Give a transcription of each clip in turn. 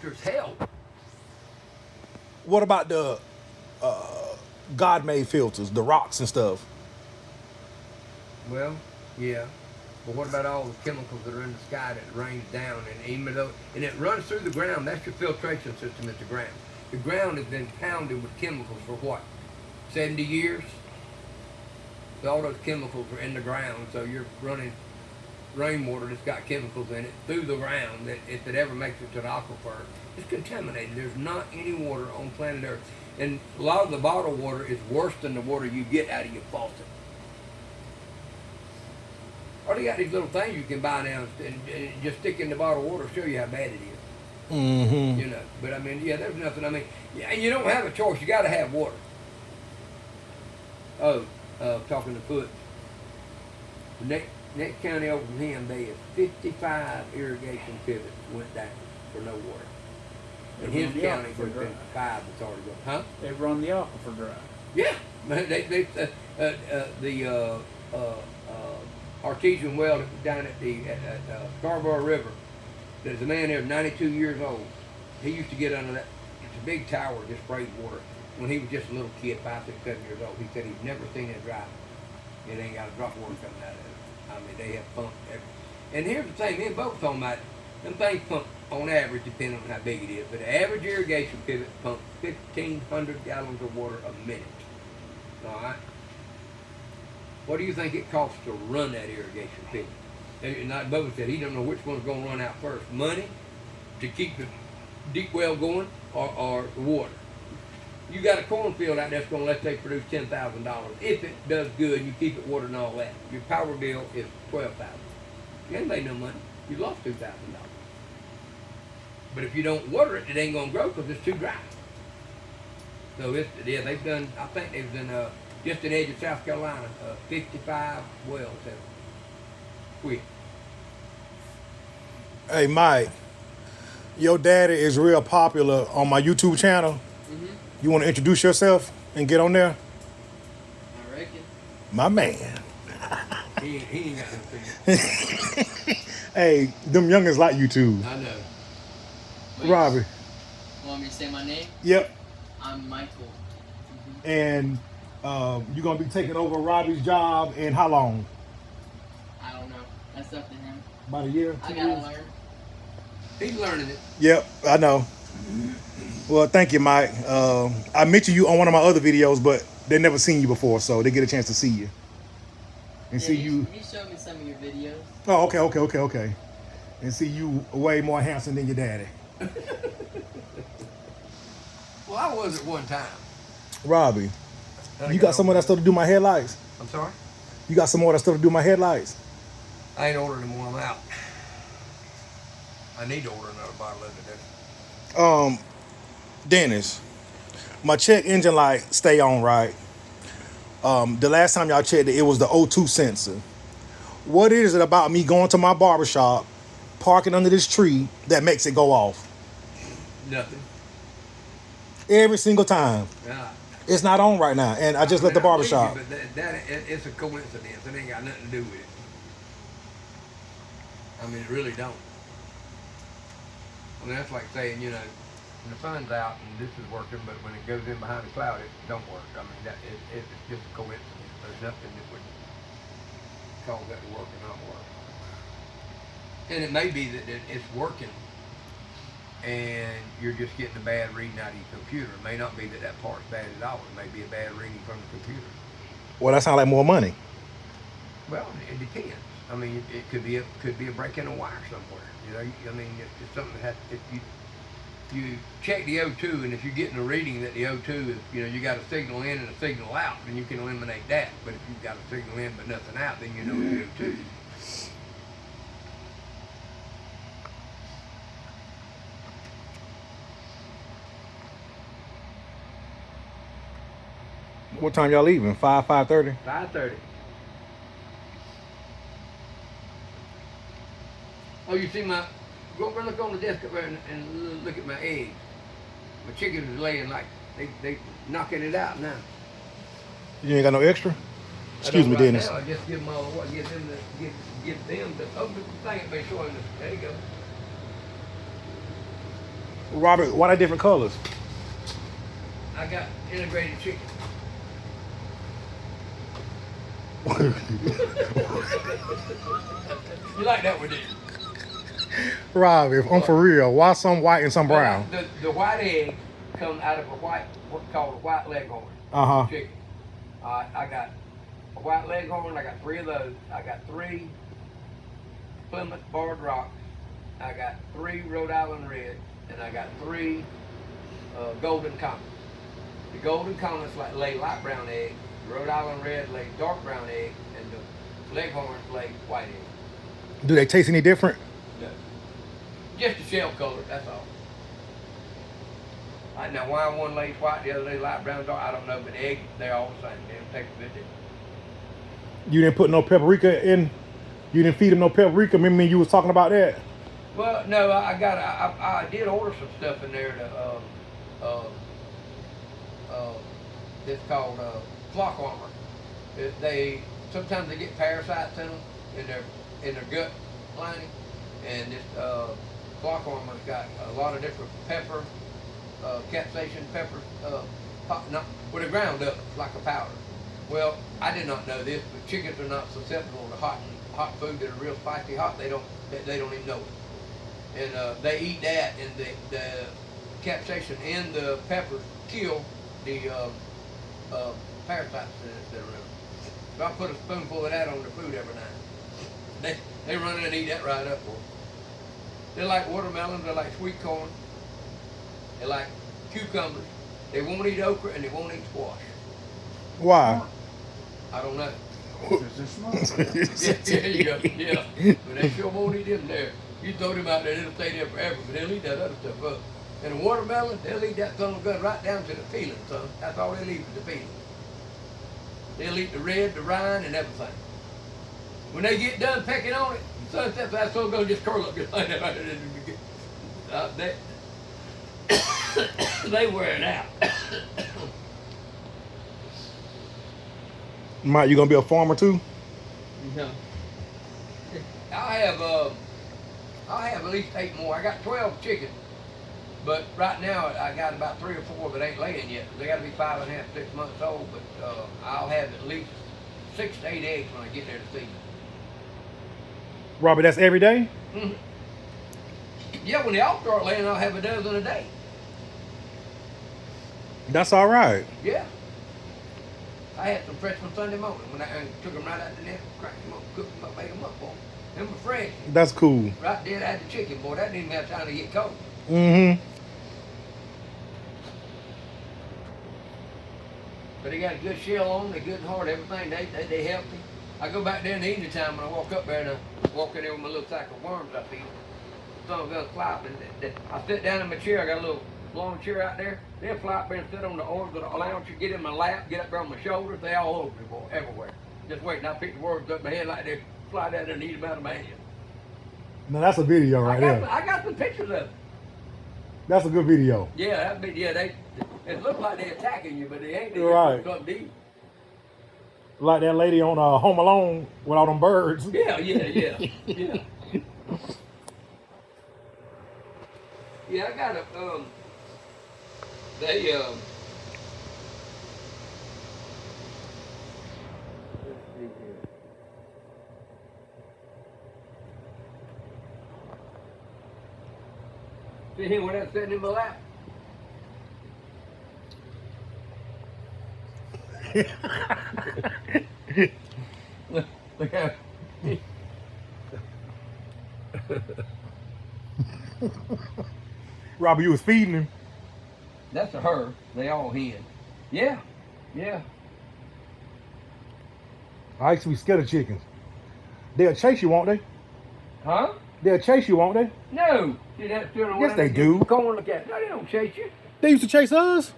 filters help. What about the God-made filters, the rocks and stuff? Well, yeah. But what about all the chemicals that are in the sky that rains down and even though and it runs through the ground? That's your filtration system at the ground. The ground has been pounded with chemicals for what? 70 years? So all those chemicals are in the ground, so you're running rainwater that's got chemicals in it through the ground that if it ever makes it to the aquifer, it's contaminated. There's not any water on planet Earth. And a lot of the bottled water is worse than the water you get out of your faucet. Or they got these little things you can buy now and just stick in the bottled water, show you how bad it is. Mm-hmm. You know, but I mean, yeah, there's nothing. I mean, yeah, you don't have a choice. You got to have water. Oh, talking to Foot. The next county over from him, they have 55 irrigation pivots went down for no water. In his county, there's been 5 that's already gone. Huh? They've run the aquifer dry. Yeah, the artesian well down at the Scarborough River. There's a man there, 92 years old. He used to get under that. It's a big tower, just sprayed water. When he was just a little kid, 5, 6, 7 years old, he said he'd never seen it dry. It ain't got a drop of water coming out of it. I mean, they have pumped everything. And here's the thing, me and both talking about, them things pump on average, depending on how big it is, but the average irrigation pivot pumps 1,500 gallons of water a minute. All right? What do you think it costs to run that irrigation pivot? And like Bubba said, he don't know which one's going to run out first. Money to keep the deep well going or the water. You got a cornfield out there that's going to let they produce $10,000. If it does good, you keep it watered and all that. Your power bill is $12,000. You ain't made no money. You lost $2,000. But if you don't water it, it ain't going to grow because it's too dry. So yeah, they've done. I think they've done just an edge of South Carolina, 55 wells have quit. Hey, Mike, your daddy is real popular on my YouTube channel. Mm-hmm. You want to introduce yourself and get on there? I reckon. My man. He ain't got no thing. Hey, them youngins like you too. I know. Wait, Robbie. Want me to say my name? Yep. I'm Michael. And you're going to be taking over Robbie's job in how long? I don't know. That's up to him. About a year? I 2 gotta years? learn. He's learning it. Yep, I know. Well, thank you, Mike. I mentioned you on one of my other videos, but they never seen you before, so they get a chance to see you. And see you. He showed me some of your videos. Oh, okay. And see you way more handsome than your daddy. Well, I was at one time. Robbie, you got some of that stuff to do my headlights? I'm sorry? You got some more of that stuff to do my headlights? I ain't ordering them when I'm out. I need to order another bottle of it. Dennis, my check engine light stay on, right? The last time y'all checked it, it was the O2 sensor. What is it about me going to my barbershop, parking under this tree, that makes it go off? Nothing. Every single time. Yeah. It's not on right now, and I just left the barbershop. But it's a coincidence. It ain't got nothing to do with it. I mean, it really don't. I mean, that's like saying, you know, when the sun's out and this is working, but when it goes in behind a cloud, it don't work. I mean, it's just a coincidence. There's nothing that would cause that to work or not work. And it may be that it's working and you're just getting a bad reading out of your computer. It may not be that part's bad at all. It may be a bad reading from the computer. Well, that sounds like more money. Well, it depends. I mean, it could be a break in a wire somewhere. You know, I mean, it's something that has, if you check the O2, and if you're getting a reading that the O2 is, you know, you got a signal in and a signal out, then you can eliminate that. But if you've got a signal in but nothing out, then you know it's O2. What time y'all leaving? 5:30? 5:30. Oh, you see my, go over and look on the desk up there and look at my eggs. My chickens is laying like, they knocking it out now. You ain't got no extra? Excuse me, Dennis. Now, I just give them all what, give them the, oh, the thing that been showing us. There you go. Robert, why they different colors? I got integrated chicken. You like that one, didn't you? Rob, if I'm for real, why some white and some brown? The white egg comes out of a white, what's called a white leghorn Uh-huh. chicken. I got a white leghorn. I got 3 of those. I got 3 Plymouth Barred Rocks. I got 3 Rhode Island Reds, and I got 3 Golden Comets. The Golden Comets lay light brown eggs. The Rhode Island Red lay dark brown eggs, and the Leghorns lay white eggs. Do they taste any different? No. Just the shell color, that's all. I know why one lays white, the other lays light brown, dark. I don't know, but the eggs, they're all the same. They don't taste a bit different. You didn't put no paprika in? You didn't feed them no paprika? Remember you was talking about that? Well, no, I did order some stuff in there to, it's called clock armor. Sometimes they get parasites in them in their gut lining, and this clock armor's got a lot of different pepper, capsaicin pepper, with a ground up like a powder. Well, I did not know this, but chickens are not susceptible to hot food that are real spicy hot. They don't even know it, and they eat that, and the capsaicin and the peppers kill the parasites that are in them. So I put a spoonful of that on their food every night. They run in and eat that right up for them. They like watermelons, they like sweet corn, they like cucumbers. They won't eat okra and they won't eat squash. Why? I don't know. Because they're small. Yeah, you go. Yeah. But they sure won't eat them there. You throw them out there, it'll stay there forever, but they'll eat that other stuff up. And the watermelon, they'll eat that son of a gun right down to the peeling, son. That's all they'll eat is the peeling. They'll eat the red, the rind, and everything. When they get done pecking on it, son, that son gonna just curl up just like that. They wear it out. Mike, you gonna be a farmer too? No. I have at least 8 more. I got 12 chickens, but right now I got about 3 or 4 that ain't laying yet. They got to be 5.5, 6 months old. But I'll have at least 6 to 8 eggs when I get there to see them. Robbie, that's every day? Mm-hmm. Yeah, when they all start laying, I'll have a dozen a day. That's all right. Yeah. I had some fresh on Sunday morning when I took them right out the nest, cracked them up, cooked them up, made them up for them. Them were fresh. That's cool. Right there, I had the chicken, boy. That didn't even have time to get cold. Mm-hmm. But they got a good shell on, they're good and hard, everything. They help me. I go back there in the evening time when I walk up there and I walk in there with my little sack of worms I feed. Some of them fly up and I sit down in my chair. I got a little long chair out there. They'll fly up there and sit on the arms of the lounge, get in my lap, get up there on my shoulders. They all over me, boy, everywhere. Just waiting. I pick the worms up my head like they fly down there and eat them out of my hand. Now that's a video right there. I got some pictures of them. That's a good video. Yeah, it look like they're attacking you, but they ain't. They Right. just come deep. Like that lady on Home Alone with all them birds. Yeah. Yeah, I got a, they, let's see here. See him when that's sitting in my lap? Look at Robbie, you was feeding him. That's a her. They all hen. Yeah. I used to be scared of chickens. They'll chase you, won't they? Huh? They'll chase you, won't they? No. See that children Yes, they do. Go on, look at it. No, they don't chase you. They used to chase us.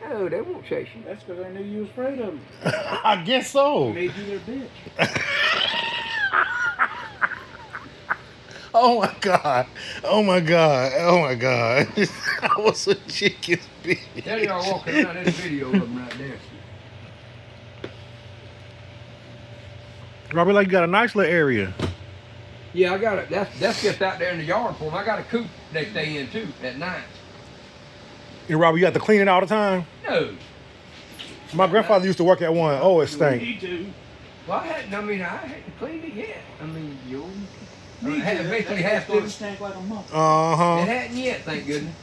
No, they won't chase you. That's because I knew you was afraid of them. I guess so. Made you their bitch. Oh my god. Oh my god. Oh my god. I was a chicken's bitch. There you are walking around. There's a video of them right there. Robbie, like you got a nice little area. Yeah, I got it. That's just out there in the yard for them. I got a coop they stay in too at night. And Robert, you have to clean it all the time. No. My grandfather used to work at one. Oh, it stank. Me too. Well, I hadn't cleaned it yet. I mean, Me too. eventually That's has gonna to. stank like a monkey. It Uh-huh. hadn't yet, thank goodness.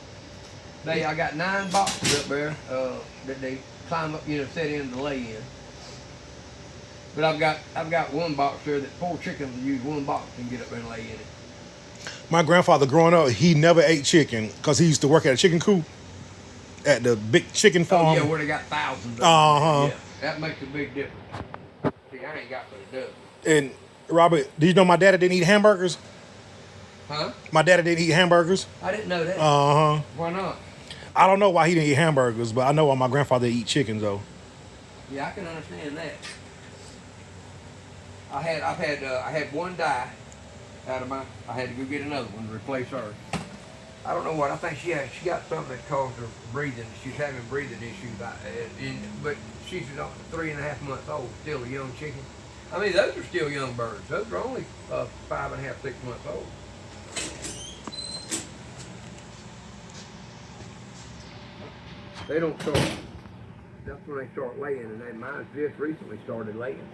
I got 9 boxes up there that they climb up, set in to lay in. But I've got one box there that 4 chickens will use one box and get up there and lay in it. My grandfather growing up, he never ate chicken because he used to work at a chicken coop at the big chicken Oh farm. yeah, where they got thousands. Of them. Uh-huh. Yeah, that makes a big difference. See, I ain't got but a dozen. And Robert, did you know my daddy didn't eat hamburgers? Huh? My daddy didn't eat hamburgers. I didn't know that. Uh-huh. Why not? I don't know why he didn't eat hamburgers, but I know why my grandfather eat chickens though. Yeah, I can understand that. I had one die out of my. I had to go get another one to replace her. I don't know what. I think she got something that caused her breathing. She's having breathing issues. But she's 3.5 months old, still a young chicken. I mean, those are still young birds. Those are only 5.5, 6 months old. They don't start. That's when they start laying, and mine just recently started laying.